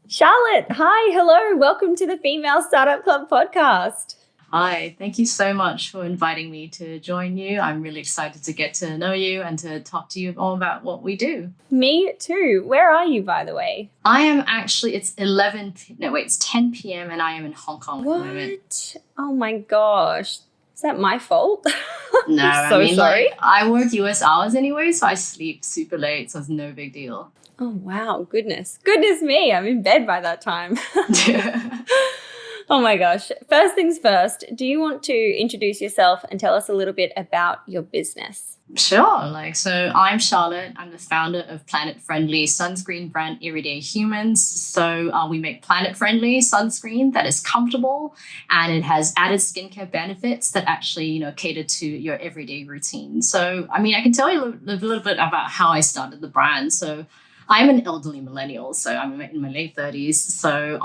Charlotte, hi, hello, welcome to the Female Startup Club podcast. Hi, thank you so much for inviting me to join you. I'm really excited to get to know you and to talk to you all about what we do. Me too. Where are you, by the way? I am actually, it's 10 p.m. and I am in Hong Kong at the moment. What? Oh my gosh. Is that my fault? No, I'm so sorry. I work US hours anyway, so I sleep super late, so it's no big deal. Oh wow, goodness me, I'm in bed by that time. Oh my gosh. First things first, do you want to introduce yourself and tell us a little bit about your business? Sure. So I'm Charlotte. I'm the founder of planet-friendly sunscreen brand Everyday Humans. So we make planet-friendly sunscreen that is comfortable and it has added skincare benefits that actually, cater to your everyday routine. So, I can tell you a little bit about how I started the brand. So I'm an elderly millennial, so I'm in my late 30s. So,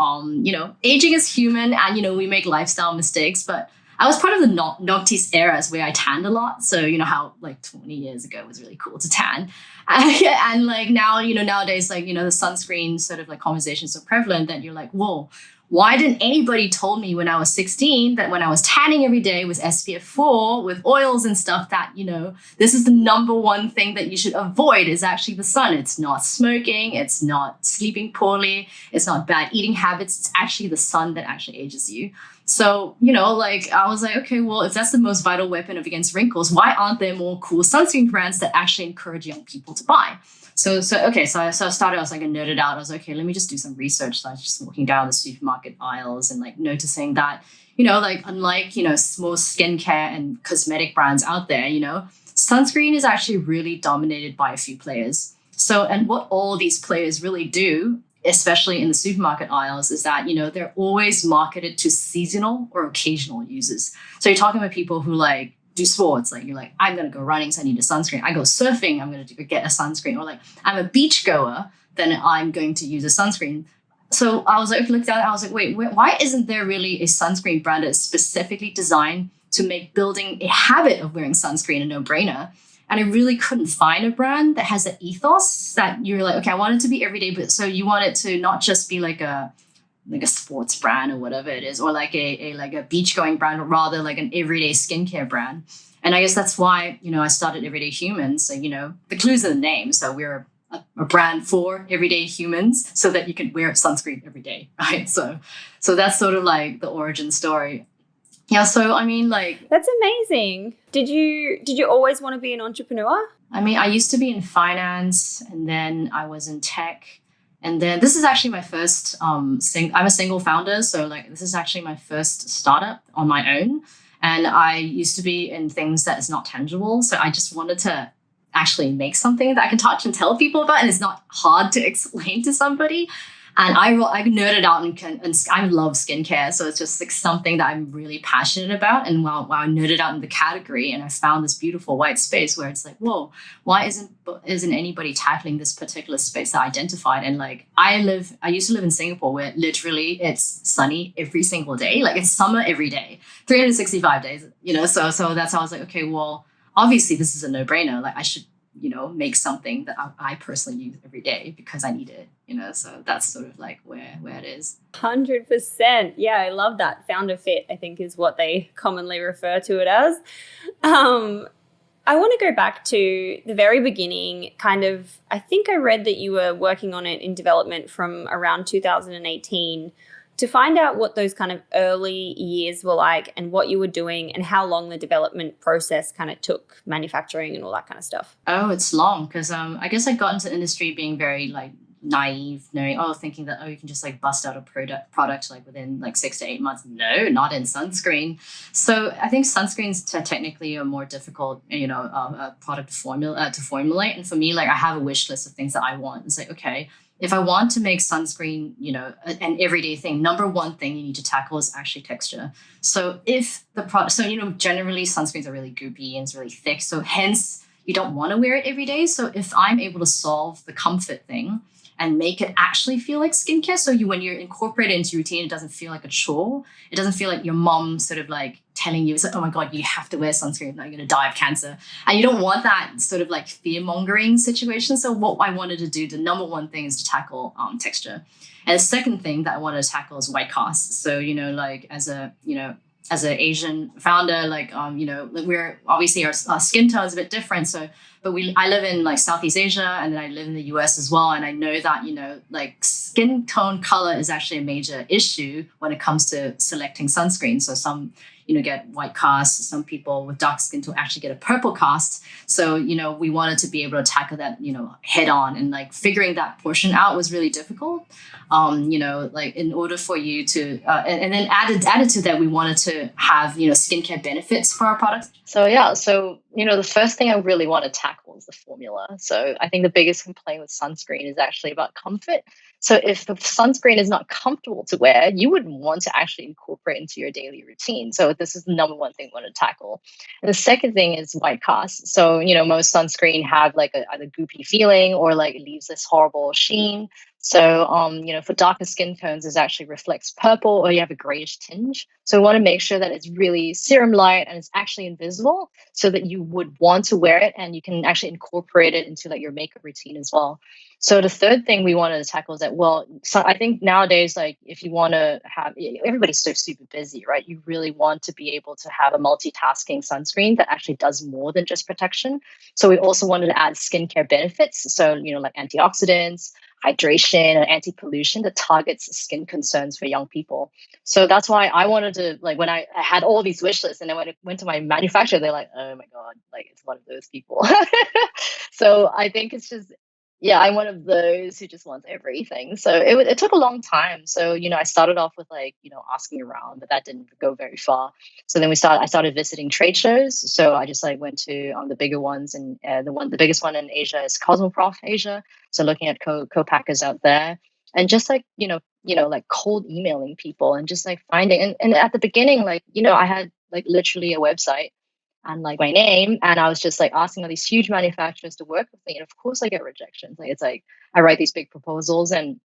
aging is human and, we make lifestyle mistakes, but I was part of the noughties eras where I tanned a lot. So, how like 20 years ago it was really cool to tan. And like now, nowadays, the sunscreen sort of like conversation is so prevalent that you're like, whoa, why didn't anybody told me when I was 16 that when I was tanning every day with SPF 4 with oils and stuff that, this is the number one thing that you should avoid is actually the sun. It's not smoking. It's not sleeping poorly. It's not bad eating habits. It's actually the sun that actually ages you. So, I was like, okay, well, if that's the most vital weapon against wrinkles, why aren't there more cool sunscreen brands that actually encourage young people to buy? So I started, I was like, I nerded out. I was like, okay, let me just do some research. So I was just walking down the supermarket aisles and like noticing that, unlike, most skincare and cosmetic brands out there, sunscreen is actually really dominated by a few players. So, and what all these players really do, especially in the supermarket aisles, is that, they're always marketed to seasonal or occasional users. So you're talking about people who like do sports, like you're like, I'm going to go running, so I need a sunscreen. I go surfing, I'm going to get a sunscreen. Or like, I'm a beach goer, then I'm going to use a sunscreen. So I was like, looked at it, I was like, wait, why isn't there really a sunscreen brand that's specifically designed to make building a habit of wearing sunscreen a no-brainer? And I really couldn't find a brand that has an ethos that you're like, okay, I want it to be everyday, but so you want it to not just be like a sports brand or whatever it is, or like a beach going brand, or rather like an everyday skincare brand. And I guess that's why, I started Everyday Humans. So, the clue's in the name. So we're a brand for everyday humans so that you can wear sunscreen every day, right? So that's sort of like the origin story. Yeah, so That's amazing. Did you always want to be an entrepreneur? I used to be in finance and then I was in tech. And then this is actually my first I'm a single founder, so like this is actually my first startup on my own. And I used to be in things that is not tangible. So I just wanted to actually make something that I can touch and tell people about, and it's not hard to explain to somebody. And I nerded out and I love skincare. So it's just like something that I'm really passionate about. And while I nerded out in the category and I found this beautiful white space where it's like, whoa, why isn't anybody tackling this particular space that I identified? And like, I used to live in Singapore where literally it's sunny every single day. Like it's summer every day, 365 days, so that's how I was like, okay, well, obviously this is a no-brainer. Like I should, make something that I personally use every day because I need it, so that's sort of like where it is. 100%. Yeah, I love that. Founder fit, I think, is what they commonly refer to it as. I want to go back to the very beginning, kind of, I think I read that you were working on it in development from around 2018 to find out what those kind of early years were like and what you were doing and how long the development process kind of took, manufacturing and all that kind of stuff. Oh, it's long because I guess I got into the industry being very like naive, thinking that, you can just like bust out a product like within like 6 to 8 months. No, not in sunscreen. So I think sunscreens technically are more difficult, a product to formulate. And for me, like I have a wish list of things that I want. It's like, okay, if I want to make sunscreen, an everyday thing, number one thing you need to tackle is actually texture. So if the product, generally sunscreens are really goopy and it's really thick. So hence you don't want to wear it every day. So if I'm able to solve the comfort thing and make it actually feel like skincare. So when you're incorporated into routine, it doesn't feel like a chore. It doesn't feel like your mom sort of like telling you, it's like, oh my God, you have to wear sunscreen, now you're going to die of cancer. And you don't want that sort of like fear mongering situation. So what I wanted to do, the number one thing is to tackle texture. And the second thing that I wanted to tackle is white costs. So, like as an Asian founder, like, we're obviously our skin tone is a bit different. So, but I live in like Southeast Asia, and then I live in the US as well. And I know that, like skin tone color is actually a major issue when it comes to selecting sunscreen. So some, get white cast. Some people with dark skin tone actually get a purple cast. So, we wanted to be able to tackle that, head on, and like figuring that portion out was really difficult. Like in order for you to, and then added to that, we wanted to have, skincare benefits for our products. So yeah, the first thing I really want to tackle is the formula. So I think the biggest complaint with sunscreen is actually about comfort. So if the sunscreen is not comfortable to wear, you wouldn't want to actually incorporate into your daily routine. So this is the number one thing we want to tackle. And the second thing is white cast. So, most sunscreen have like either goopy feeling or like it leaves this horrible sheen. So, for darker skin tones, it actually reflects purple or you have a grayish tinge. So we want to make sure that it's really serum light and it's actually invisible so that you would want to wear it and you can actually incorporate it into like your makeup routine as well. So the third thing we wanted to tackle is that, so I think nowadays, like if you want to have, everybody's so super busy, right? You really want to be able to have a multitasking sunscreen that actually does more than just protection. So we also wanted to add skincare benefits. So, like antioxidants, hydration, and anti-pollution that targets skin concerns for young people. So that's why I wanted to, like, when I had all these wish lists and then when I went to my manufacturer, they're like, oh my God, like it's one of those people. So I think it's just, yeah, I'm one of those who just wants everything. So it took a long time. So, I started off with like, asking around, but that didn't go very far. So then I started visiting trade shows. So I just like went to the bigger ones, and the biggest one in Asia is Cosmoprof Asia. So looking at co-packers out there, and just like, like cold emailing people and just like finding, and at the beginning, like, I had like literally a website and like my name, and I was just like asking all these huge manufacturers to work with me, and of course I get rejections. Like it's like I write these big proposals, and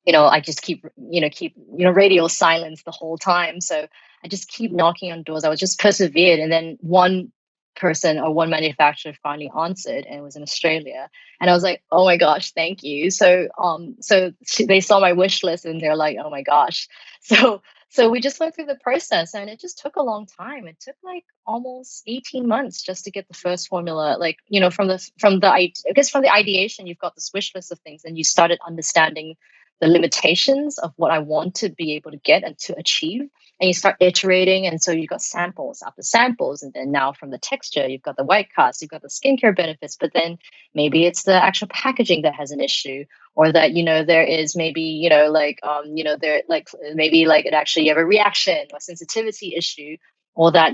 I just keep radio silence the whole time. So I just keep knocking on doors. I was just persevered, and then one person or one manufacturer finally answered, and it was in Australia, and I was like, oh my gosh, thank you. So they saw my wish list and they're like, oh my gosh. So we just went through the process, and it just took a long time. It took like almost 18 months just to get the first formula. Like, I guess from the ideation, you've got this wish list of things, and you started understanding the limitations of what I want to be able to get and to achieve. And you start iterating. And so you've got samples after samples. And then now from the texture, you've got the white cast, you've got the skincare benefits, but then maybe it's the actual packaging that has an issue, or that, there is maybe, there like maybe like it actually you have a reaction or sensitivity issue, or that,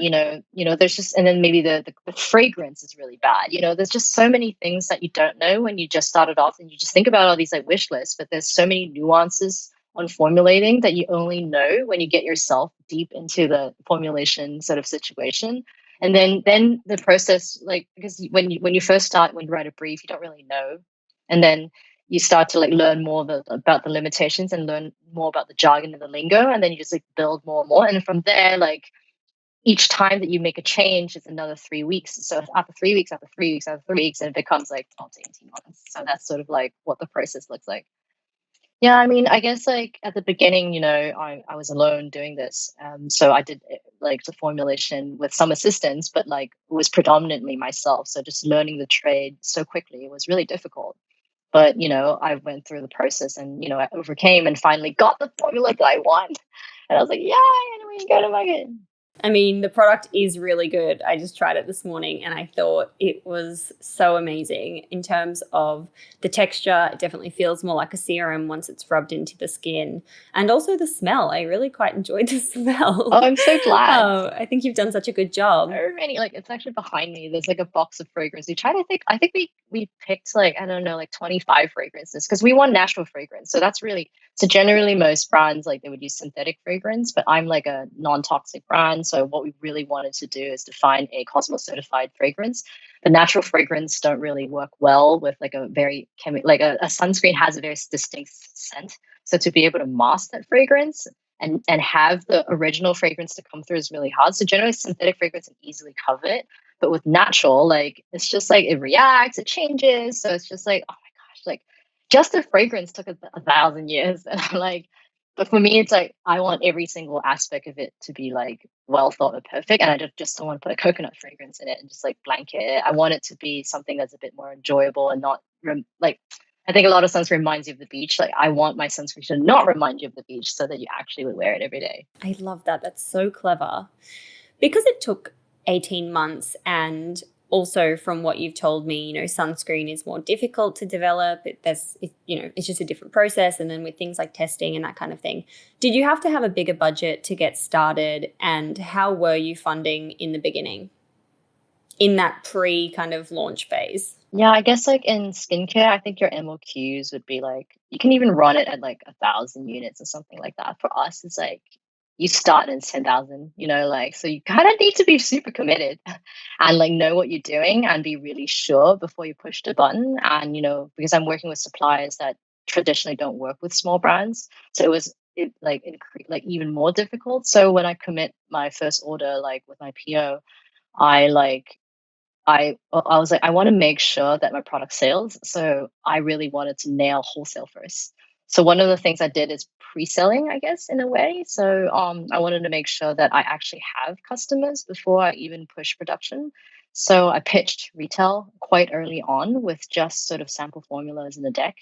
there's just, and then maybe the fragrance is really bad. There's just so many things that you don't know when you just started off, and you just think about all these like wish lists, but there's so many nuances on formulating that you only know when you get yourself deep into the formulation sort of situation. And then the process, like, because when you first start, when you write a brief, you don't really know. And then you start to like learn more about the limitations and learn more about the jargon and the lingo. And then you just like build more and more. And from there, like each time that you make a change, it's another 3 weeks. So after 3 weeks, after 3 weeks, after 3 weeks, and it becomes like 12 to 18 months. So that's sort of like what the process looks like. Yeah, I mean, I guess like at the beginning, I was alone doing this. So I did like the formulation with some assistance, but like it was predominantly myself. So just learning the trade so quickly, it was really difficult. But, I went through the process, and, I overcame and finally got the formula that I want. And I was like, yay, and we go to market. I mean, the product is really good. I just tried it this morning and I thought it was so amazing in terms of the texture. It definitely feels more like a serum once it's rubbed into the skin. And also the smell. I really quite enjoyed the smell. Oh, I'm so glad. I think you've done such a good job. So many, like it's actually behind me. There's like a box of fragrances. I think we picked like, I don't know, like 25 fragrances because we want natural fragrance. So that's really, so generally most brands, like they would use synthetic fragrance, but I'm like a non-toxic brand. So what we really wanted to do is to find a Cosmos certified fragrance. But natural fragrance don't really work well with like a very like a sunscreen has a very distinct scent. So to be able to mask that fragrance and have the original fragrance to come through is really hard. So generally synthetic fragrance can easily cover it. But with natural, like it's just like it reacts, it changes. So it's just like, oh my gosh, like just the fragrance took 1,000 years. And I'm like, but for me, it's like I want every single aspect of it to be like well thought and perfect. And I just don't want to put a coconut fragrance in it and just like blanket it. I want it to be something that's a bit more enjoyable and not like, I think a lot of sunscreen reminds you of the beach. Like I want my sunscreen to not remind you of the beach so that you actually would wear it every day. I love that. That's so clever. Because it took 18 months, and also from what you've told me, sunscreen is more difficult to develop. It's just a different process. And then with things like testing and that kind of thing, did you have to have a bigger budget to get started? And how were you funding in the beginning, in that pre kind of launch phase? Yeah, I guess like in skincare, I think your MOQs would be like you can even run it at like 1,000 units or something like that. For us, it's like you start in 10,000, like so you kind of need to be super committed and like know what you're doing and be really sure before you push the button. And because I'm working with suppliers that traditionally don't work with small brands, so like even more difficult. So when I commit my first order, like with my PO, I like I was like, I want to make sure that my product sells. So I really wanted to nail wholesale first. So one of the things I did is pre-selling, I guess, in a way. So I wanted to make sure that I actually have customers before I even push production. So I pitched retail quite early on with just sort of sample formulas in the deck.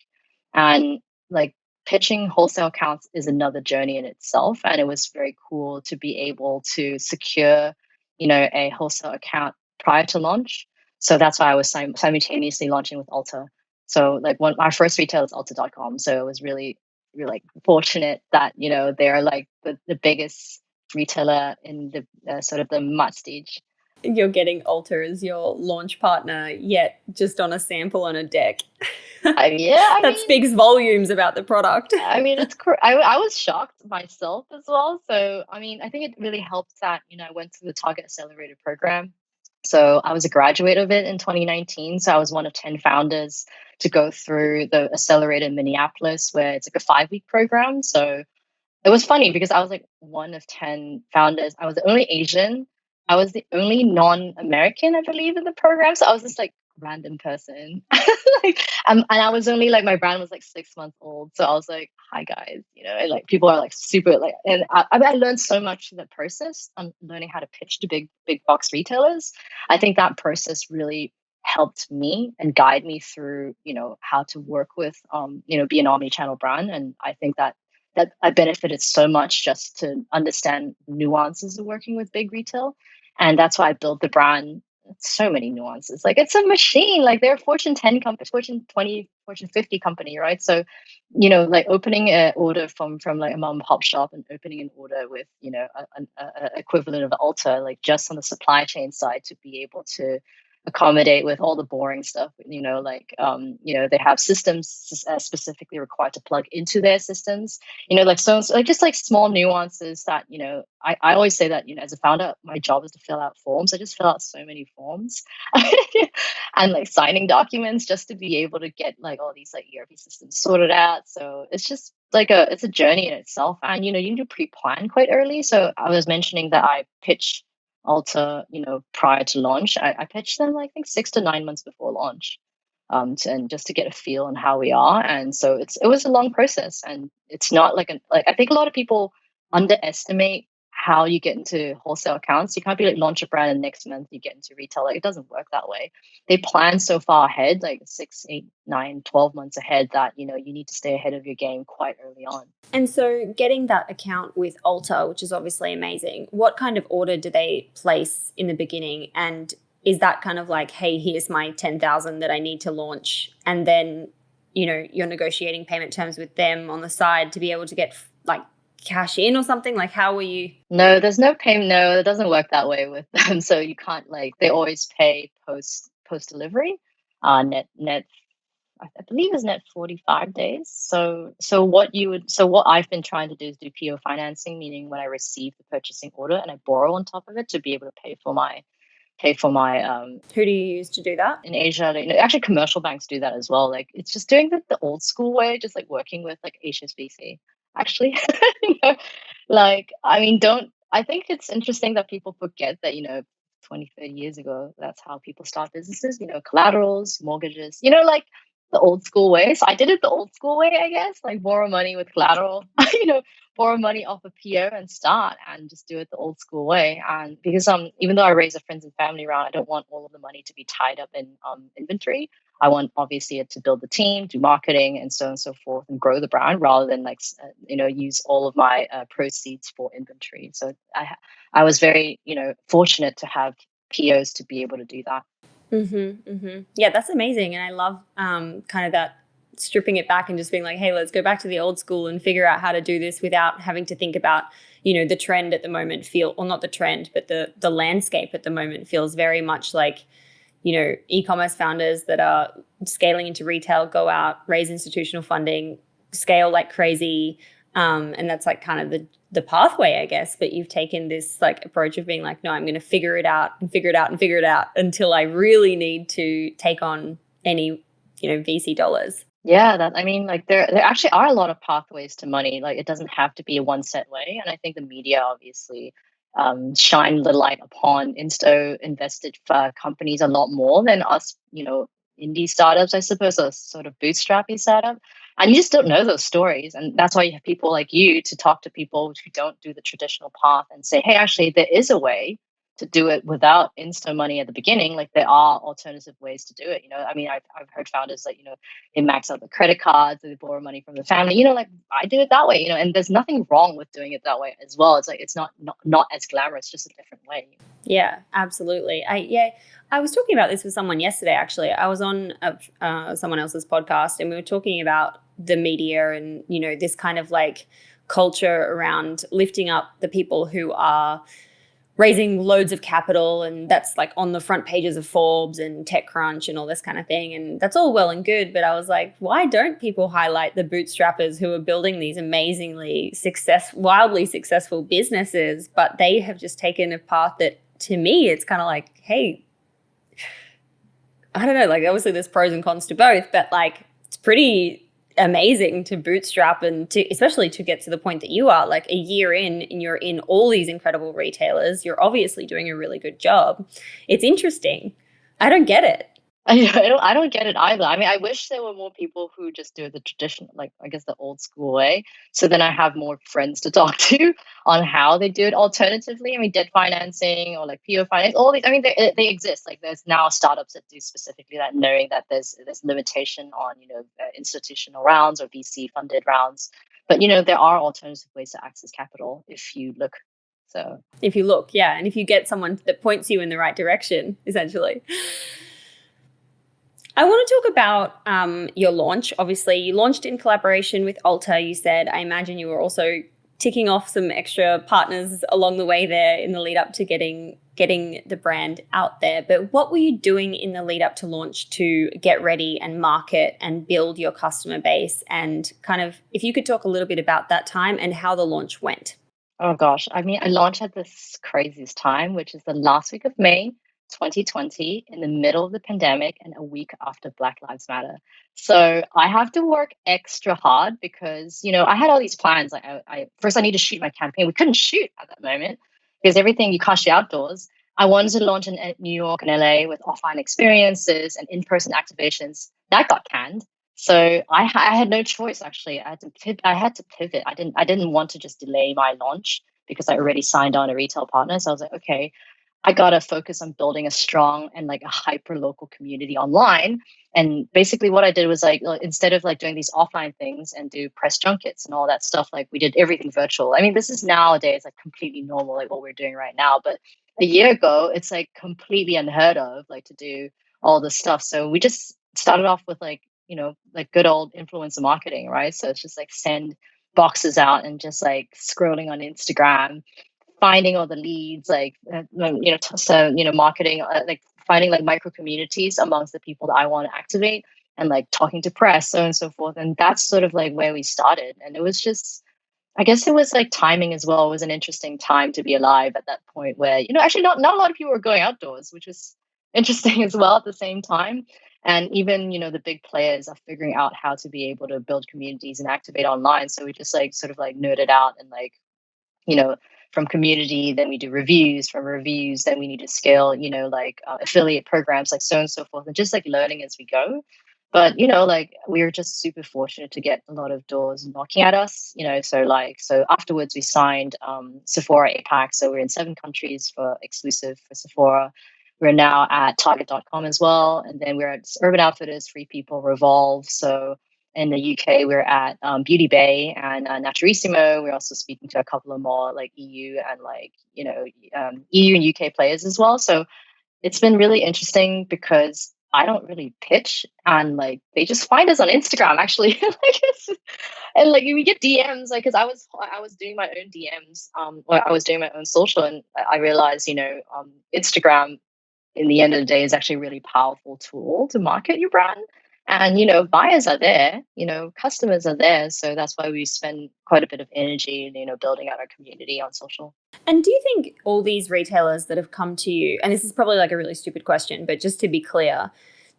And like pitching wholesale accounts is another journey in itself. And it was very cool to be able to secure, a wholesale account prior to launch. So that's why I was simultaneously launching with Ulta. So like our first retail is Ulta.com. So it was really, really like fortunate that, they're like the biggest retailer in the sort of the matte stage. You're getting Ulta as your launch partner, yet just on a sample on a deck. Yeah, that speaks volumes about the product. I mean, I was shocked myself as well. So, I mean, I think it really helped that, I went through the Target Accelerator program. So I was a graduate of it in 2019. So I was one of 10 founders to go through the Accelerator in Minneapolis, where it's like a 5-week program. So it was funny because I was like one of 10 founders. I was the only Asian. I was the only non-American, I believe, in the program. So I was just like random person. like, and I was only like, my brand was like 6 months old. So I was like, hi guys, and like people are like super like, and I learned so much in the process. I'm learning how to pitch to big box retailers. I think that process really helped me and guide me through, how to work with, be an omni-channel brand. And I think that I benefited so much just to understand nuances of working with big retail. And that's why I built the brand. So many nuances. Like it's a machine. Like they're a Fortune 10 company, Fortune 20, Fortune 50 company, right? So, like opening an order from like a mom and pop shop and opening an order with, a equivalent of Ulta, like just on the supply chain side to be able to accommodate with all the boring stuff, they have systems specifically required to plug into their systems, like so like just like small nuances that, I always say that, as a founder, my job is to fill out forms. I just fill out so many forms and like signing documents just to be able to get like all these like ERP systems sorted out. So it's just like it's a journey in itself. And, you need to pre-plan quite early. So I was mentioning that I pitch Ulta, prior to launch. I pitched them, I think, 6 to 9 months before launch, and just to get a feel on how we are. And so it was a long process, and it's not like I think a lot of people underestimate how you get into wholesale accounts. You can't be like launch a brand and next month you get into retail. Like it doesn't work that way. They plan so far ahead, like 6, 8, 9, 12 months ahead that, you need to stay ahead of your game quite early on. And so getting that account with Ulta, which is obviously amazing, what kind of order do they place in the beginning? And is that kind of like, hey, here's my 10,000 that I need to launch? And then, you're negotiating payment terms with them on the side to be able to get like cash in or something? Like how were you? No, there's no payment. No, it doesn't work that way with them. So you can't they always pay post delivery, net I believe is net 45 days. So what I've been trying to do is do PO financing, meaning when I receive the purchasing order and I borrow on top of it to be able to pay for my Who do you use to do that? In Asia, actually commercial banks do that as well. Like it's just doing the old school way, just like working with like HSBC. Actually, I mean, I think it's interesting that people forget that 20, 30 years ago, that's how people start businesses. Collaterals, mortgages. Like the old school way. So I did it the old school way, I guess, like borrow money with collateral, borrow money off a PO and start and just do it the old school way. And because even though I raise a friends and family round, I don't want all of the money to be tied up in inventory. I want obviously it to build the team, do marketing, and so on and so forth, and grow the brand rather than use all of my proceeds for inventory. So I was very fortunate to have POs to be able to do that. Yeah, that's amazing. And I love kind of that stripping it back and just being like, hey, let's go back to the old school and figure out how to do this without having to think about, the trend at the moment not the trend, but the landscape at the moment feels very much like, e-commerce founders that are scaling into retail, go out, raise institutional funding, scale like crazy. And that's like kind of the pathway, I guess. But you've taken this like approach of being like, no, I'm going to figure it out and figure it out and figure it out until I really need to take on any, VC dollars. Yeah, there actually are a lot of pathways to money. Like it doesn't have to be a one set way. And I think the media obviously shine the light upon insto invested companies a lot more than us, indie startups, I suppose, or sort of bootstrappy startup. And you just don't know those stories. And that's why you have people like you to talk to people who don't do the traditional path and say, hey, actually, there is a way to do it without insta money at the beginning. Like there are alternative ways to do it. I've heard founders like, they max out the credit cards, they borrow money from the family, like I do it that way, and there's nothing wrong with doing it that way as well. It's like, it's not as glamorous, just a different way. Yeah, absolutely. I was talking about this with someone yesterday, actually. I was on someone else's podcast and we were talking about the media and, this kind of like culture around lifting up the people who are raising loads of capital, and that's like on the front pages of Forbes and TechCrunch and all this kind of thing. And that's all well and good, but I was like, why don't people highlight the bootstrappers who are building these wildly successful businesses, but they have just taken a path that, to me, it's kind of like, hey, I don't know, like obviously there's pros and cons to both, but like it's pretty amazing to bootstrap and especially to get to the point that you are like a year in and you're in all these incredible retailers. You're obviously doing a really good job. It's interesting. I don't get it. I don't get it either. I mean, I wish there were more people who just do the traditional, like I guess the old school way. So then I have more friends to talk to on how they do it alternatively. I mean, debt financing or like PO finance, all these. I mean, they exist. Like there's now startups that do specifically that, knowing that there's limitation on institutional rounds or VC funded rounds. But there are alternative ways to access capital if you look. So if you look, yeah, and if you get someone that points you in the right direction, essentially. I want to talk about your launch. Obviously, you launched in collaboration with Ulta, you said. I imagine you were also ticking off some extra partners along the way there in the lead up to getting the brand out there. But what were you doing in the lead up to launch to get ready and market and build your customer base? And kind of, if you could talk a little bit about that time and how the launch went. Oh gosh, I mean, I launched at this craziest time, which is the last week of May 2020, in the middle of the pandemic and a week after Black Lives Matter. So I have to work extra hard because, I had all these plans. Like I first I need to shoot my campaign. We couldn't shoot at that moment because everything you can't shoot outdoors. I wanted to launch in New York and LA with offline experiences and in-person activations. That got canned. So I had no choice, actually. I had to pivot. I didn't want to just delay my launch because I already signed on a retail partner. So I was like, okay, I got to focus on building a strong and like a hyper local community online. And basically what I did was like, instead of like doing these offline things and do press junkets and all that stuff, like we did everything virtual. I mean, this is nowadays like completely normal, like what we're doing right now. But a year ago, it's like completely unheard of, like to do all this stuff. So we just started off with like good old influencer marketing, right? So it's just like send boxes out and just like scrolling on Instagram, finding all the leads, marketing, like finding like micro communities amongst the people that I want to activate and like talking to press, so on and so forth. And that's sort of like where we started. And it was just, I guess it was like timing as well. It was an interesting time to be alive at that point where, actually not a lot of people were going outdoors, which was interesting as well at the same time. And even, the big players are figuring out how to be able to build communities and activate online. So we just like sort of like nerded out and like, from community, then we do reviews, from reviews, then we need to scale, affiliate programs, like so on and so forth, and just like learning as we go. But like we were just super fortunate to get a lot of doors knocking at us. So afterwards we signed Sephora APAC. So we're in 7 countries for exclusive for Sephora. We're now at Target.com as well, and then we're at Urban Outfitters, Free People, Revolve. So in the UK, we're at Beauty Bay and Naturissimo. We're also speaking to a couple of more like EU and EU and UK players as well. So it's been really interesting because I don't really pitch, and like they just find us on Instagram actually. And like we get DMs, like because I was doing my own DMs, or I was doing my own social, and I realized Instagram in the end of the day is actually a really powerful tool to market your brand. And buyers are there, customers are there, so that's why we spend quite a bit of energy, building out our community on social. And do you think all these retailers that have come to you, and this is probably like a really stupid question, but just to be clear,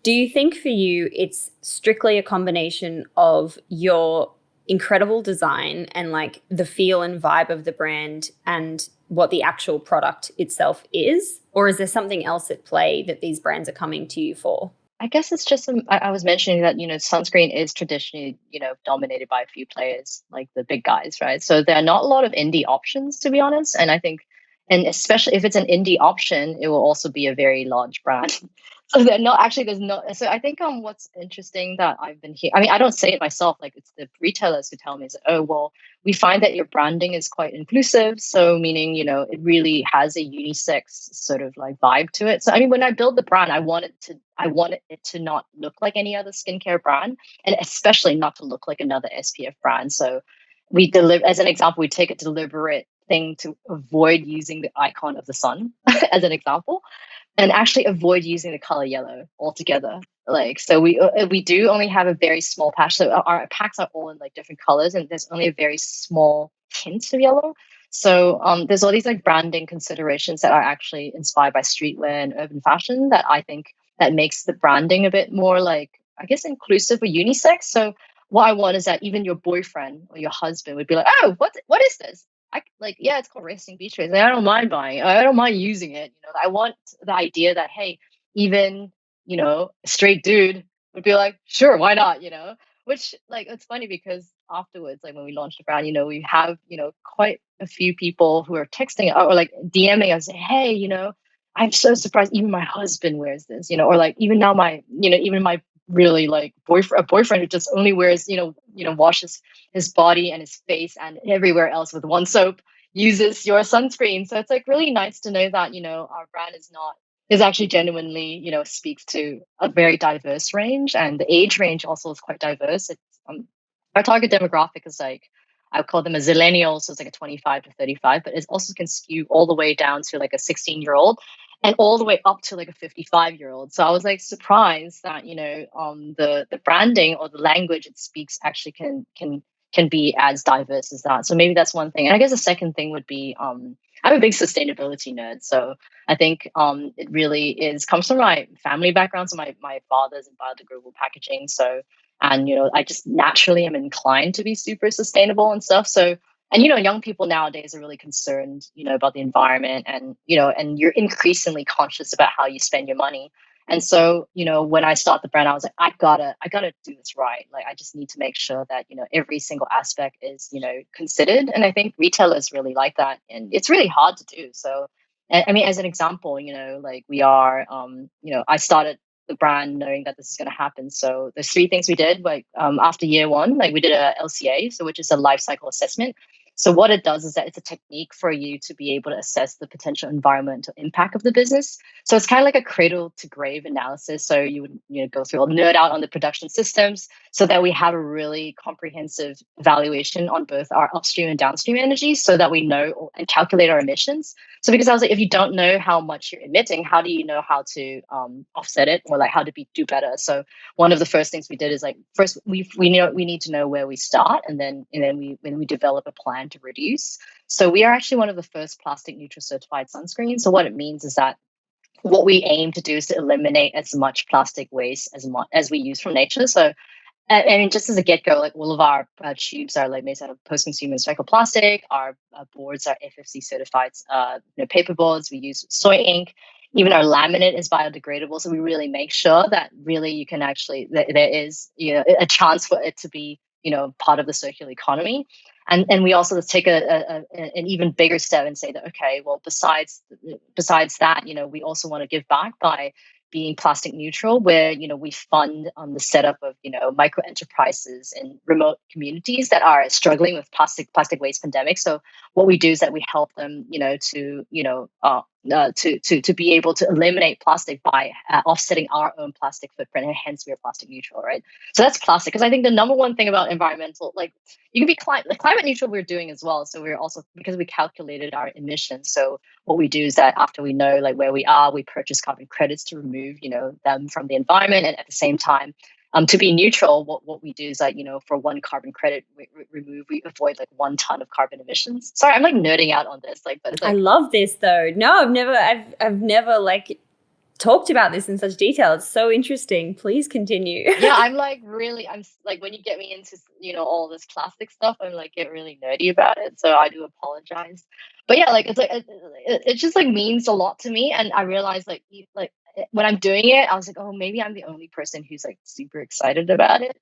do you think for you it's strictly a combination of your incredible design and like the feel and vibe of the brand and what the actual product itself is? Or is there something else at play that these brands are coming to you for? I guess it's just I was mentioning that sunscreen is traditionally dominated by a few players like the big guys, right? So there are not a lot of indie options, to be honest. And I think, and especially if it's an indie option, it will also be a very large brand. So they're not actually there's no. So I think what's interesting that I've been here. I mean, I don't say it myself. Like it's the retailers who tell me, is oh well, we find that your branding is quite inclusive. So meaning it really has a unisex sort of like vibe to it. So I mean, when I build the brand, I wanted it to not look like any other skincare brand, and especially not to look like another SPF brand. So we deliver, as an example, we take a deliberate thing to avoid using the icon of the sun as an example, and actually avoid using the color yellow altogether. Like, so we do only have a very small patch. So our packs are all in like different colors, and there's only a very small hint of yellow. So there's all these like branding considerations that are actually inspired by streetwear and urban fashion that I think that makes the branding a bit more like, I guess, inclusive or unisex. So what I want is that even your boyfriend or your husband would be like, oh, what is this? Yeah, it's called Resting Beach Waves. And I don't mind buying it. I don't mind using it. I want the idea that, hey, even, a straight dude would be like, sure, why not? Which like, it's funny because afterwards, like when we launched the brand, we have, quite a few people who are texting or like DMing us, hey, I'm so surprised even my husband wears this, or like even now even my really like boyfriend who just only wears, washes his body and his face and everywhere else with one soap uses your sunscreen. So it's like really nice to know that, our brand is actually genuinely, speaks to a very diverse range, and the age range also is quite diverse. It's our target demographic is like, I would call them a zillennial, so it's like a 25 to 35, but it also can skew all the way down to like a 16-year-old and all the way up to like a 55-year-old. So I was like surprised that, the branding or the language it speaks actually can be as diverse as that. So maybe that's one thing. And I guess the second thing would be I'm a big sustainability nerd. So I think it really comes from my family background. So my father's in biodegradable packaging. So, and, I just naturally am inclined to be super sustainable and stuff. So, and, young people nowadays are really concerned, about the environment, and, and you're increasingly conscious about how you spend your money. And so, when I start the brand, I was like, I gotta do this right. Like, I just need to make sure that, every single aspect is, considered. And I think retailers really like that. And it's really hard to do. So, I mean, as an example, like we are, I started the brand knowing that this is going to happen. So there's 3 things we did. Like after year 1, like we did a LCA, so which is a life cycle assessment. So what it does is that it's a technique for you to be able to assess the potential environmental impact of the business. So it's kind of like a cradle to grave analysis. So you would go through, nerd out on the production systems so that we have a really comprehensive evaluation on both our upstream and downstream energy, so that we know and calculate our emissions. So because I was like, if you don't know how much you're emitting, how do you know how to offset it, or like how to do better? So one of the first things we did is like, first we need to know where we start, and then we develop a plan to reduce. So we are actually one of the first plastic neutral certified sunscreens. So what it means is that what we aim to do is to eliminate as much plastic waste as we use from nature. So I mean, just as a get-go, like all of our tubes are like made out of post-consumer recycled plastic. Our boards are FFC certified, paper boards. We use soy ink. Even our laminate is biodegradable. So we really make sure that really you can actually, there is, a chance for it to be, part of the circular economy. And we also take an even bigger step and say that, okay, well, besides that, we also want to give back by being plastic neutral, where we fund the setup of micro enterprises in remote communities that are struggling with plastic waste pandemic. So what we do is that we help them to be able to eliminate plastic by offsetting our own plastic footprint, and hence we are plastic neutral, right? So that's plastic, because I think the number one thing about environmental, like, you can be climate neutral, we're doing as well. So we're also, because we calculated our emissions, so what we do is that after we know like where we are, we purchase carbon credits to remove them from the environment, and at the same time, to be neutral, what we do is that for one carbon credit we avoid like 1 ton of carbon emissions. Sorry, I'm like nerding out on this, like, but it's like, I love this though. No, I've never like talked about this in such detail. It's so interesting. Please continue. yeah, I'm like when you get me into all this plastic stuff, I'm like get really nerdy about it. So I do apologize, but yeah, like it's like it just like means a lot to me, and I realized like when I'm doing it, I was like, oh, maybe I'm the only person who's like super excited about it,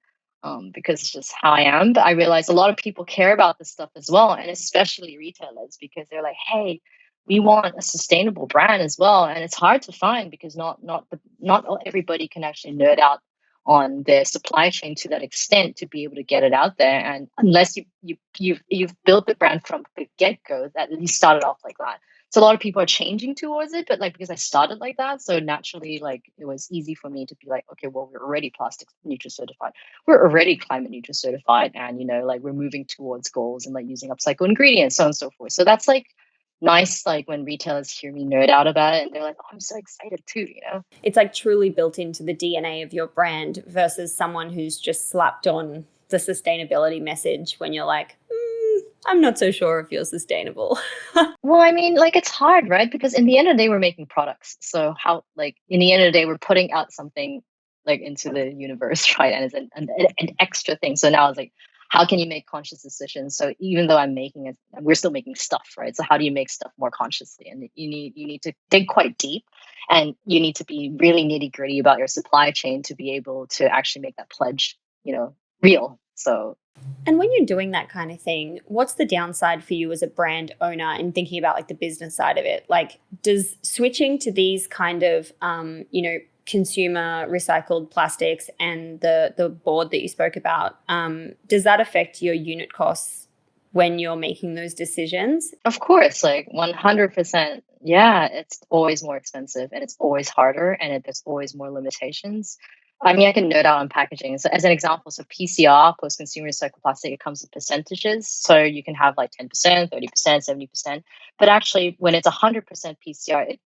because it's just how I am. But I realized a lot of people care about this stuff as well, and especially retailers, because they're like, hey, we want a sustainable brand as well, and it's hard to find because not everybody can actually nerd out on their supply chain to that extent to be able to get it out there. And unless you've built the brand from the get go, that you started off like that. So a lot of people are changing towards it, but like because I started like that, so naturally, like it was easy for me to be like, okay, well, we're already plastic neutral certified, we're already climate neutral certified, and like we're moving towards goals and like using upcycled ingredients, so on and so forth. So that's like nice, like when retailers hear me nerd out about it and they're like, oh, I'm so excited too. It's like truly built into the DNA of your brand versus someone who's just slapped on the sustainability message when you're like, I'm not so sure if you're sustainable. Well, I mean, like it's hard, right? Because in the end of the day, we're making products. So how, like, in the end of the day, we're putting out something like into the universe, right? And it's an extra thing. So now it's like, how can you make conscious decisions? So even though I'm making it, we're still making stuff, right? So how do you make stuff more consciously? And you need to dig quite deep, and you need to be really nitty gritty about your supply chain to be able to actually make that pledge, real. So And when you're doing that kind of thing, what's the downside for you as a brand owner in thinking about like the business side of it? Like, does switching to these kind of, consumer recycled plastics and the board that you spoke about, does that affect your unit costs when you're making those decisions? of course, like 100%. Yeah, it's always more expensive, and it's always harder, and there's always more limitations. I mean, I can nerd out on packaging. So, as an example, so PCR, post consumer recycled plastic, it comes with percentages. So, you can have like 10%, 30%, 70%. But actually, when it's 100% PCR,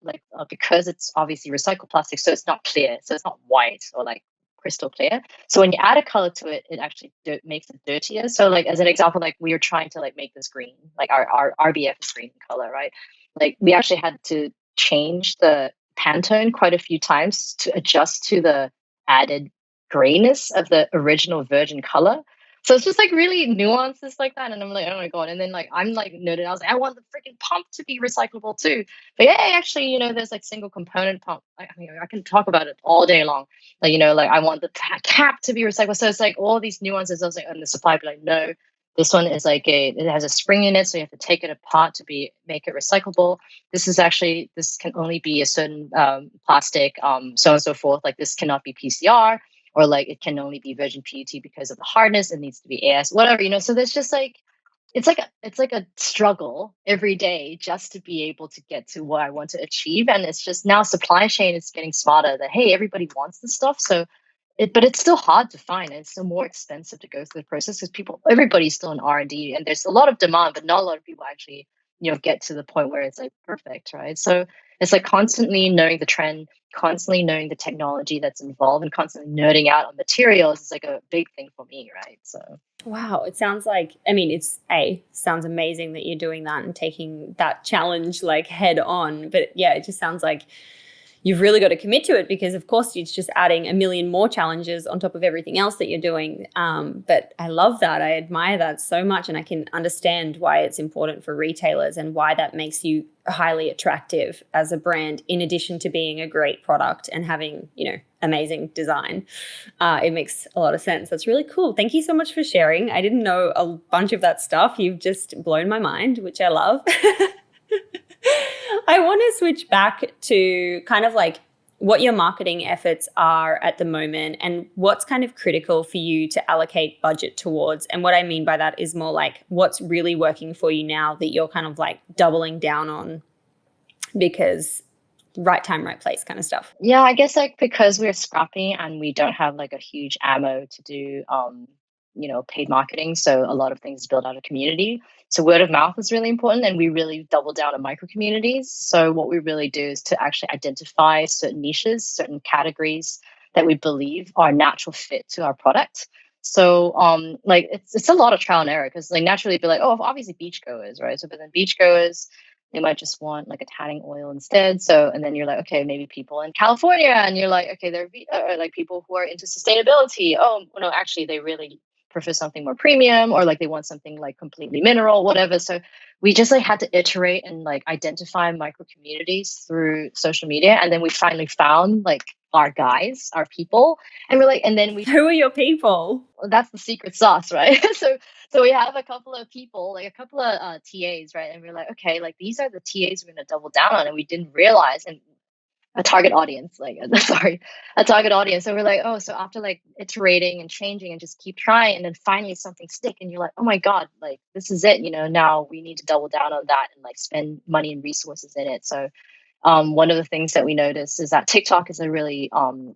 because it's obviously recycled plastic, so it's not clear. So, it's not white or like crystal clear. So when you add a color to it, it actually makes it dirtier. So like as an example, like we were trying to like make this green, like our RBF is green in color, right? Like we actually had to change the Pantone quite a few times to adjust to the added grayness of the original virgin color. So it's just like really nuances like that. And I'm like, oh my God. And then like I'm like nerded. I was like, I want the freaking pump to be recyclable too. But yeah, actually, there's like single component pump. I mean, I can talk about it all day long. Like, like I want the cap to be recyclable. So it's like all these nuances. I was like, and the supply be like, no, this one is like it has a spring in it. So you have to take it apart to make it recyclable. This can only be a certain plastic, so on and so forth. Like this cannot be PCR, or like it can only be virgin PET because of the hardness. It needs to be AS, whatever, So there's just like, it's like a struggle every day just to be able to get to what I want to achieve. And it's just now supply chain is getting smarter that, hey, everybody wants this stuff. So but it's still hard to find, and it's still more expensive to go through the process because everybody's still in R&D, and there's a lot of demand, but not a lot of people actually, get to the point where it's like perfect, right? So it's like constantly knowing the trend, constantly knowing the technology that's involved, and constantly nerding out on materials is like a big thing for me, right? So Wow, it sounds like, sounds amazing that you're doing that and taking that challenge like head on. But yeah, it just sounds like you've really got to commit to it, because of course it's just adding a million more challenges on top of everything else that you're doing. But I love that. I admire that so much. And I can understand why it's important for retailers and why that makes you highly attractive as a brand, in addition to being a great product and having, amazing design. It makes a lot of sense. That's really cool. Thank you so much for sharing. I didn't know a bunch of that stuff. You've just blown my mind, which I love. I want to switch back to kind of like what your marketing efforts are at the moment and what's kind of critical for you to allocate budget towards. And what I mean by that is more like what's really working for you now that you're kind of like doubling down on, because right time, right place kind of stuff. Yeah, I guess like because we're scrappy and we don't have like a huge ammo to do paid marketing. So a lot of things build out a community. So word of mouth is really important, and we really double down on micro communities. So what we really do is to actually identify certain niches, certain categories that we believe are a natural fit to our product. So like it's a lot of trial and error, because like naturally be like, oh, obviously beachgoers, right? So but then beachgoers, they might just want like a tanning oil instead. So, and then you're like, okay, maybe people in California, and you're like, okay, they're like people who are into sustainability. Oh, no, actually, they really prefer something more premium, or like they want something like completely mineral, whatever. So we just like had to iterate and like identify micro communities through social media. And then we finally found like our guys, our people. And we're like, and then we, who are your people? that's the secret sauce, right? So we have a couple of people, like a couple of TAs, right? And we're like, okay, like these are the TAs we're going to double down on. And we didn't realize, and a target audience, like, sorry, a target audience. So we're like, oh, so after like iterating and changing and just keep trying, and then finally something stick, and you're like, oh my God, like this is it, now we need to double down on that and like spend money and resources in it. So one of the things that we noticed is that TikTok is a really an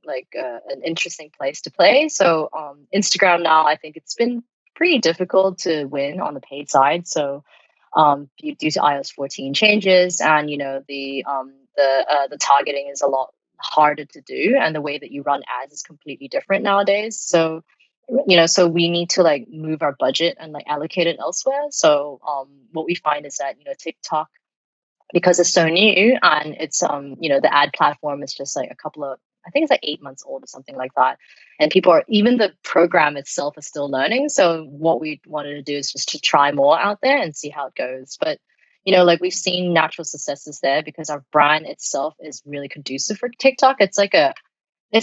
interesting place to play. So Instagram now, I think it's been pretty difficult to win on the paid side. So due to iOS 14 changes, and the targeting is a lot harder to do, and the way that you run ads is completely different nowadays. So so we need to like move our budget and like allocate it elsewhere. So what we find is that TikTok, because it's so new, and it's the ad platform is just like I think it's like 8 months old or something like that, and people are, even the program itself is still learning. So what we wanted to do is just to try more out there and see how it goes. But like we've seen natural successes there, because our brand itself is really conducive for TikTok. It's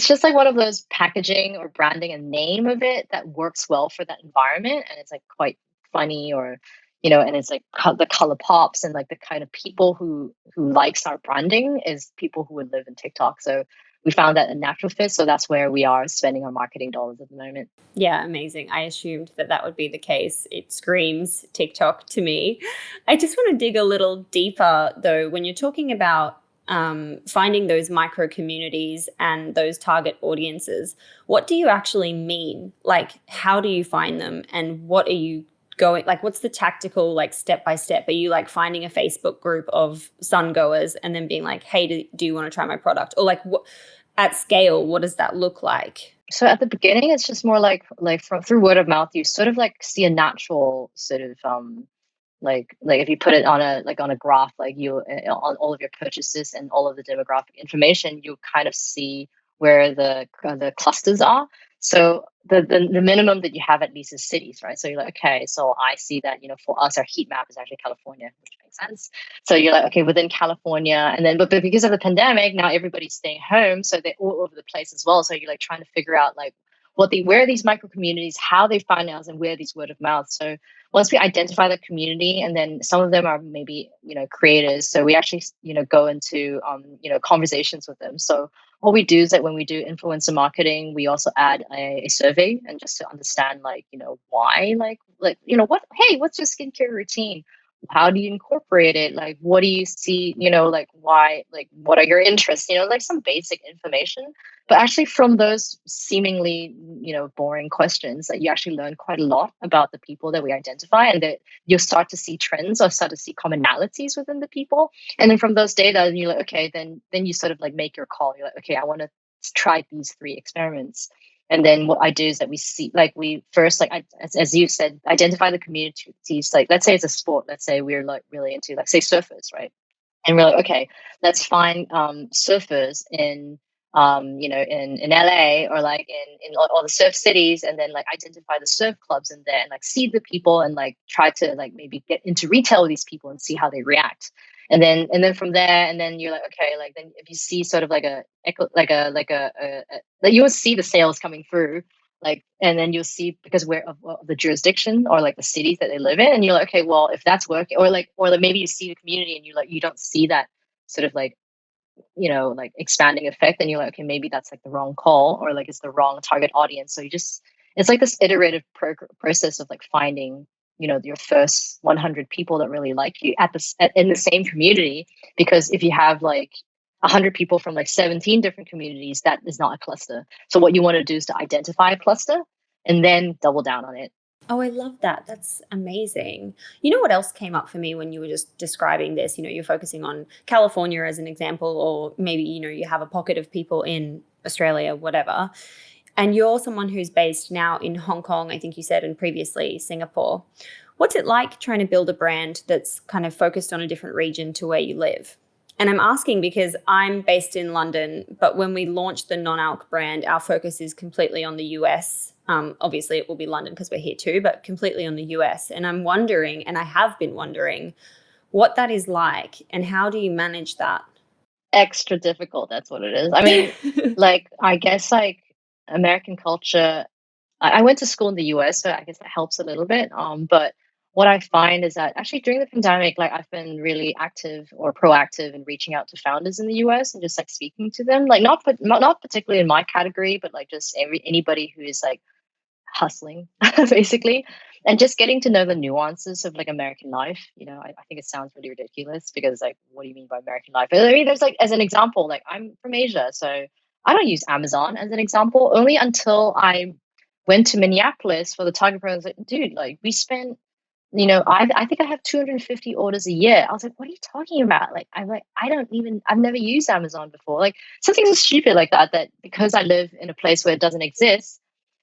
just like one of those packaging or branding and name of it that works well for that environment, and it's like quite funny, or and it's like the color pops, and like the kind of people who likes our branding is people who would live in TikTok. So we found that a natural fit. So that's where we are spending our marketing dollars at the moment. Yeah, amazing. I assumed that would be the case. It screams TikTok to me. I just want to dig a little deeper though, when you're talking about finding those micro communities and those target audiences. What do you actually mean? Like, how do you find them, and what are you going, like, what's the tactical, like, step by step? Are you like finding a Facebook group of sun goers and then being like, hey, do you want to try my product? Or like, what at scale, what does that look like? So at the beginning, it's just more like through word of mouth, you sort of like see a natural sort of like if you put it on a graph, like you on all of your purchases and all of the demographic information, you kind of see where the clusters are. So the minimum that you have at least is cities, right? So you're like, okay, so I see that, for us, our heat map is actually California, which makes sense. So you're like, okay, within California, and then but because of the pandemic, now everybody's staying home, so they're all over the place as well. So you're like trying to figure out like where are these micro communities, how they find us, and where these word of mouth. So once we identify the community, and then some of them are maybe creators, so we actually go into conversations with them. So what we do is that when we do influencer marketing, we also add a survey, and just to understand why, what's your skincare routine? How do you incorporate it? Like, what do you see? Like, why? Like, what are your interests? Like some basic information. But actually, from those seemingly boring questions, that you actually learn quite a lot about the people that we identify, and that you'll start to see trends or start to see commonalities within the people. And then from those data, you're like, okay, then you sort of like make your call. You're like, okay, I want to try these 3 experiments. And then what I do is that we see, like, we first, like, as you said, identify the communities. Like, let's say it's a sport. Let's say we're like really into, like, say, surfers, right? And we're like, okay, let's find surfers in in LA, or like in all the surf cities, and then like identify the surf clubs in there, and like see the people, and like try to like maybe get into retail with these people and see how they react. And then from there, and then you're like, okay, like then if you see sort of like like you will see the sales coming through, like, and then you'll see, because where of the jurisdiction or like the cities that they live in, and you're like, okay, well, if that's working, or like maybe you see the community and you don't see that sort of like, like expanding effect, and you're like, okay, maybe that's like the wrong call, or like it's the wrong target audience. So it's like this iterative process of like finding, your first 100 people that really like you in the same community. Because if you have like 100 people from like 17 different communities, that is not a cluster. So what you want to do is to identify a cluster and then double down on it. Oh, I love that. That's amazing. You know what else came up for me when you were just describing this? You're focusing on California as an example, or maybe, you have a pocket of people in Australia, whatever. And you're someone who's based now in Hong Kong, I think you said, and previously Singapore. What's it like trying to build a brand that's kind of focused on a different region to where you live? And I'm asking because I'm based in London, but when we launched the non-alc brand, our focus is completely on the US. Obviously, it will be London because we're here too, but completely on the US. And I'm wondering, and I have been wondering, what that is like and how do you manage that? Extra difficult, that's what it is. I mean, like, I guess like American culture, I went to school in the US, so I guess that helps a little bit. But what I find is that actually during the pandemic, like I've been really active or proactive in reaching out to founders in the US and just like speaking to them, like not particularly in my category, but like just anybody who is like hustling basically, and just getting to know the nuances of like American life. I think it sounds really ridiculous, because like, what do you mean by American life? I mean, there's like, as an example, like I'm from Asia, so I don't use Amazon as an example. Only until I went to Minneapolis for the Target program. I was like, dude, like we spent, I think I have 250 orders a year. I was like, what are you talking about? Like, I'm like, I've never used Amazon before. Like something so stupid like that, because I live in a place where it doesn't exist.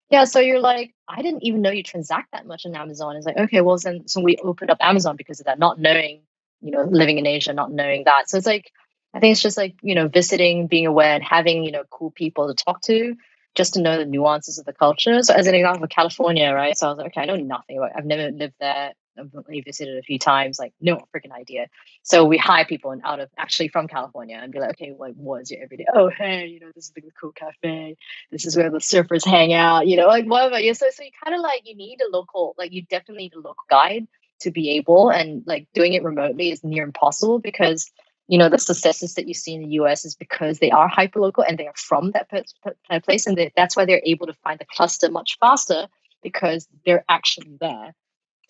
Yeah, so you're like, I didn't even know you transact that much on Amazon. It's like, okay, well, then, so we opened up Amazon because of that, not knowing, living in Asia, not knowing that. So it's like, I think it's just like, visiting, being aware, and having, cool people to talk to, just to know the nuances of the culture. So as an example, California, right? So I was like, okay, I know nothing about it. I've never lived there. I've only visited a few times, like no freaking idea. So we hire people out of actually from California and be like, okay, what is your everyday? Oh, hey, this is the cool cafe. This is where the surfers hang out, like whatever. Yeah, so you kind of like, you need a local, like you definitely need a local guide to be able, and like doing it remotely is near impossible, because the successes that you see in the US is because they are hyper local and they are from that place, and that's why they're able to find the cluster much faster, because they're actually there.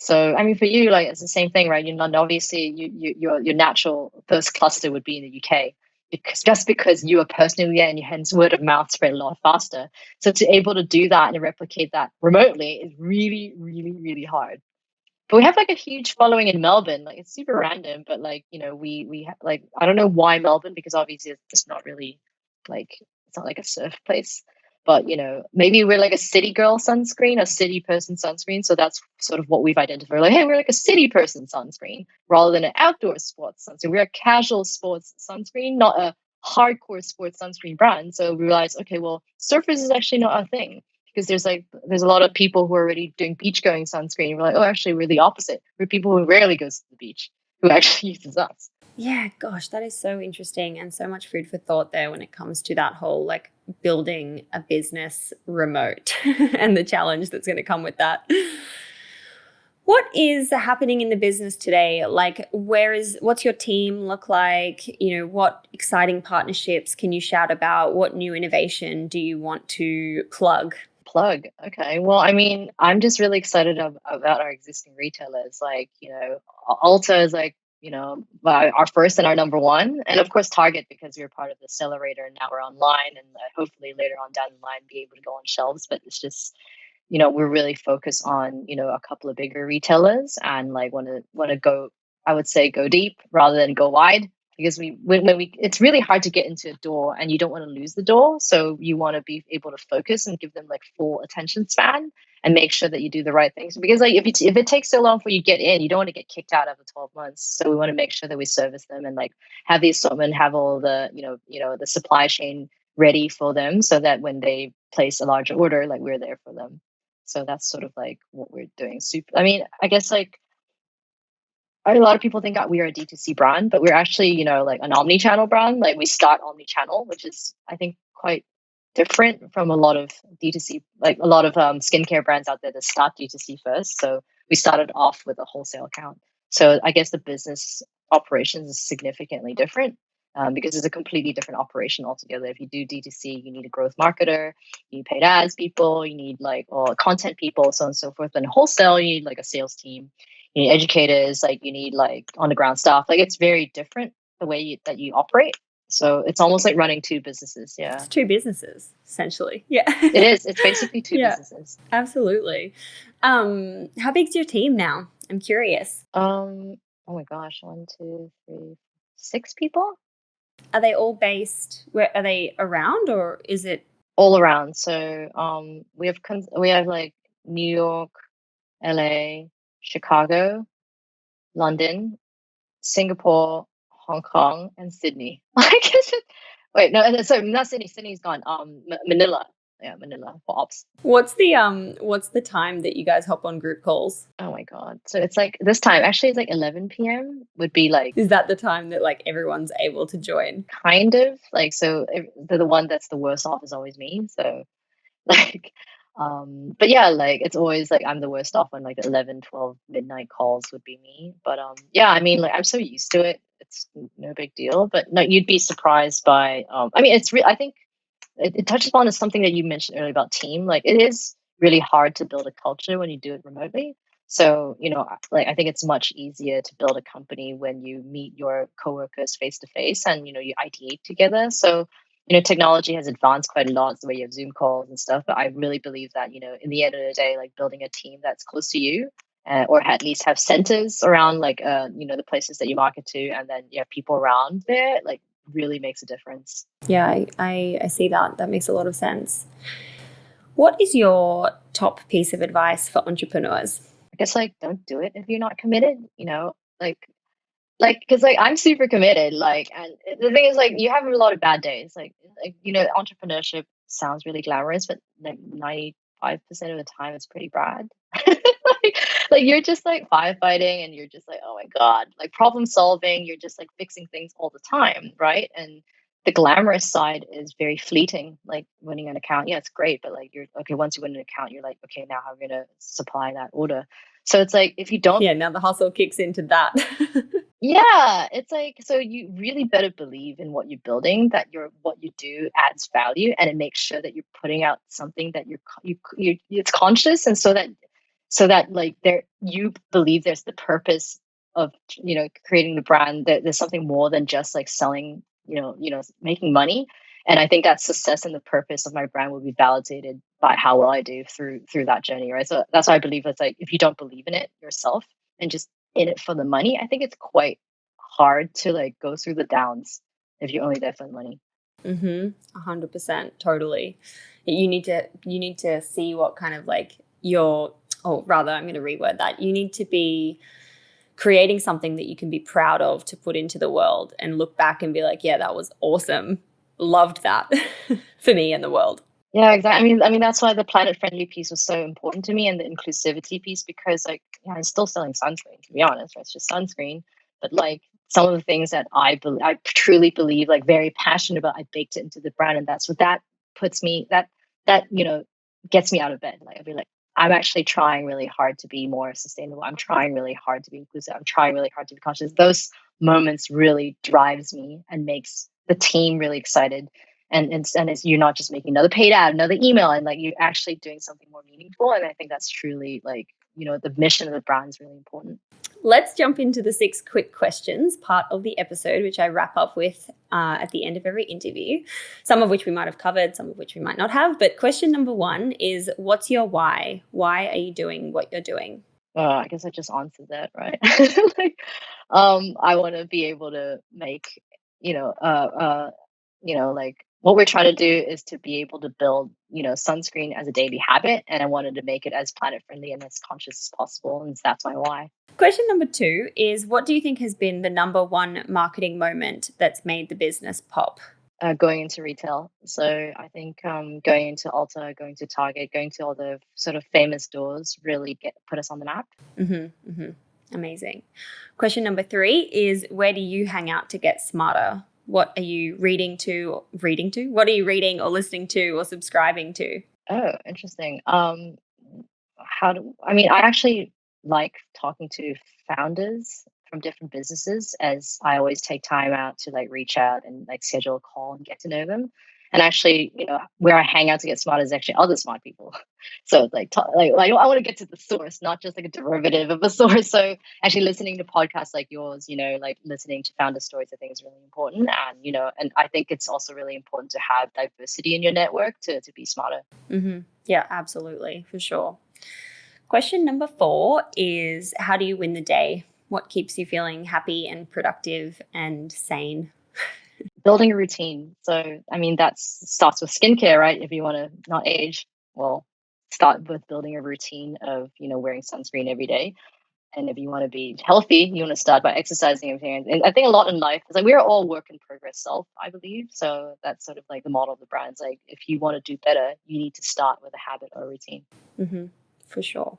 So I mean, for you, like it's the same thing, right? You're not, obviously your natural first cluster would be in the UK, because you are personally there, and hence word of mouth spread a lot faster. So to able to do that and replicate that remotely is really, really, really hard. But we have like a huge following in Melbourne. Like it's super random, but like, we have like, I don't know why Melbourne, because obviously it's just not really like, it's not like a surf place. But maybe we're like a city girl sunscreen, a city person sunscreen. So that's sort of what we've identified. Like, hey, we're like a city person sunscreen rather than an outdoor sports sunscreen. We're a casual sports sunscreen, not a hardcore sports sunscreen brand. So we realized, okay, well, surfers is actually not a thing, because there's a lot of people who are already doing beach going sunscreen. We're like, oh, actually, we're the opposite. We're people who rarely goes to the beach who actually uses us. Yeah, gosh, that is so interesting, and so much food for thought there when it comes to that whole like building a business remote and the challenge that's going to come with that. What is happening in the business today? Like, what's your team look like? What exciting partnerships can you shout about? What new innovation do you want to plug? Okay. Well, I mean, I'm just really excited about our existing retailers. Like, Ulta is like, our first and our number one. And of course, Target, because we were part of the accelerator and now we're online, and hopefully later on down the line be able to go on shelves. But it's just, we're really focused on, a couple of bigger retailers, and like want to go, I would say, go deep rather than go wide, because it's really hard to get into a door and you don't want to lose the door. So you want to be able to focus and give them like full attention span. and make sure that you do the right things. Because like if it takes so long for you to get in, you don't want to get kicked out after 12 months. So we want to make sure that we service them and like have the assortment, have all the the supply chain ready for them, so that when they place a larger order, like we're there for them. So that's sort of like what we're doing. Super. I mean, I guess like a lot of people think that we are a D2C brand, but we're actually, like an omni-channel brand. Like we start omni-channel, which is, I think, quite different from a lot of D2C, like a lot of skincare brands out there that start D2C first. So we started off with a wholesale account. So I guess the business operations is significantly different, because it's a completely different operation altogether. If you do D2C, you need a growth marketer, you need paid ads people, you need like or content people, so on and so forth. And wholesale, you need like a sales team, you need educators, like you need like on the ground staff. Like it's very different the way that you operate. So it's almost like running two businesses. Yeah. It's two businesses, essentially. Yeah. It is. It's basically two Yeah, businesses. absolutely. How big's your team now? I'm curious. Oh my gosh, 1, 2, 3, 6 people Are they all based, where are they around, or is it? all around. So we have like New York, LA, Chicago, London, Singapore, Hong Kong, and Sydney. Like, wait, no, sorry, not Sydney. Sydney's gone. Manila. Yeah, Manila for ops. What's the time that you guys hop on group calls? Oh my god. So it's like this time. Actually, it's like 11 p.m. would be like Is that the time that like everyone's able to join? kind of like so. The one that's the worst off is always me. So like, but yeah, like it's always like I'm the worst off on like the 11, 12 midnight calls would be me. But yeah, I mean, like I'm so used to it. It's no big deal. But no, you'd be surprised by. I mean, I think it touches upon something that you mentioned earlier about team. Like it is really hard to build a culture when you do it remotely. So, like I think it's much easier to build a company when you meet your coworkers face to face and you ideate together. So, technology has advanced quite a lot. It's the way you have Zoom calls and stuff. But I really believe that, in the end of the day, like building a team that's close to you, or at least have centers around like the places that you market to, and then you have people around there, like really makes a difference. Yeah, I see that. That makes a lot of sense. What is your top piece of advice for entrepreneurs? I guess like don't do it if you're not committed, because like I'm super committed, like, and the thing is like you have a lot of bad days, like entrepreneurship sounds really glamorous, but like 95% of the time it's pretty bad. like you're just like firefighting and you're just like, oh my god, like problem solving, you're just like fixing things all the time, right? And the glamorous side is very fleeting. Like winning an account, yeah, it's great, but like you're okay, once you win an account, you're like, okay, now I'm gonna supply that order. So it's like if you don't, Yeah, now the hustle kicks into that. yeah, it's like, so you really better believe in what you're building, that what you do adds value, and it makes sure that you're putting out something that it's conscious, and so that like you believe there's the purpose of creating the brand, that there's something more than just like selling, making money. And I think that success and the purpose of my brand will be validated by how well I do through that journey, right? So that's why I believe it's like if you don't believe in it yourself and just in it for the money, I think it's quite hard to like go through the downs if you're only there for the money. 100%, totally. You need to see what kind of like or rather, I'm going to reword that. You need to be creating something that you can be proud of to put into the world and look back and be like, yeah, that was awesome. Loved that for me and the world. Yeah, exactly. I mean, that's why the planet friendly piece was so important to me, and the inclusivity piece, because like, yeah, I'm still selling sunscreen, to be honest. Right? It's just sunscreen, but like some of the things that I truly believe, like very passionate about, I baked it into the brand, and that's what that puts me that gets me out of bed. Like I'd be like, I'm actually trying really hard to be more sustainable. I'm trying really hard to be inclusive. I'm trying really hard to be conscious. Those moments really drives me and makes the team really excited. And it's, you're not just making another paid ad, another email, and like you're actually doing something more meaningful. And I think that's truly like, the mission of the brand is really important. Let's jump into the 6 quick questions, part of the episode, which I wrap up with at the end of every interview, some of which we might have covered, some of which we might not have. But question number 1 is, what's your why? Why are you doing what you're doing? I guess I just answered that, right? Like, I want to be able to make, like what we're trying to do is to be able to build, sunscreen as a daily habit. And I wanted to make it as planet friendly and as conscious as possible. And that's my why. Question number 2 is, what do you think has been the number one marketing moment that's made the business pop? Going into retail. So I think going into Ulta, going to Target, going to all the sort of famous stores really put us on the map. Amazing. Question number 3 is, where do you hang out to get smarter? What are you reading to? What are you reading or listening to or subscribing to? Oh, interesting. I actually like talking to founders from different businesses, as I always take time out to like reach out and like schedule a call and get to know them. And actually, where I hang out to get smart is actually other smart people. So it's like, I want to get to the source, not just like a derivative of a source. So actually listening to podcasts like yours, like listening to founder stories, I think is really important. And, and I think it's also really important to have diversity in your network to be smarter. Yeah, absolutely. For sure. Question number 4 is, how do you win the day? What keeps you feeling happy and productive and sane? Building a routine. So, that starts with skincare, right? If you want to not age, well, start with building a routine of, wearing sunscreen every day. And if you want to be healthy, you want to start by exercising everything. And I think a lot in life is like, we're all work in progress self, I believe. So that's sort of like the model of the brand. It's like, if you want to do better, you need to start with a habit or a routine. For sure.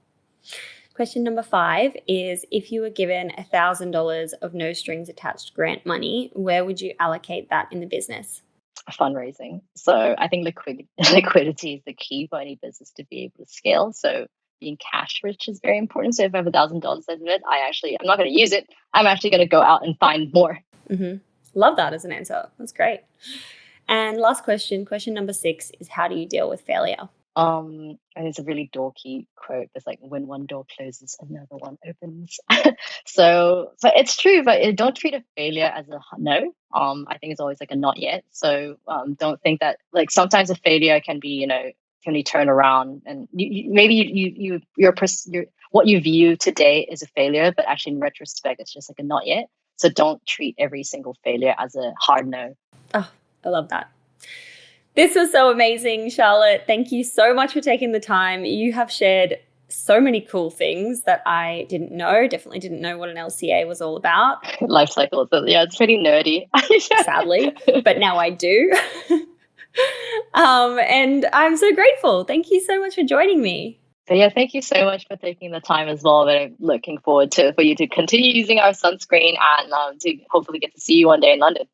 Question number 5 is, if you were given $1,000 of no strings attached grant money, where would you allocate that in the business? Fundraising. So I think liquidity is the key for any business to be able to scale. So being cash rich is very important. So if I have $1,000 of it, I'm not going to use it. I'm actually going to go out and find more. Love that as an answer. That's great. And last question number 6 is, how do you deal with failure? And it's a really dorky quote. It's like, when one door closes, another one opens. So it's true, but don't treat a failure as a no. I think it's always like a not yet. So don't think that, like, sometimes a failure can be, can be turned around, and what you view today is a failure, but actually in retrospect, it's just like a not yet. So don't treat every single failure as a hard no. Oh, I love that. This was so amazing, Charlotte. Thank you so much for taking the time. You have shared so many cool things that I didn't know. Definitely didn't know what an LCA was all about. Life cycle. So yeah, it's pretty nerdy. Sadly, but now I do. And I'm so grateful. Thank you so much for joining me. So yeah, thank you so much for taking the time as well. I'm looking forward for you to continue using our sunscreen and to hopefully get to see you one day in London.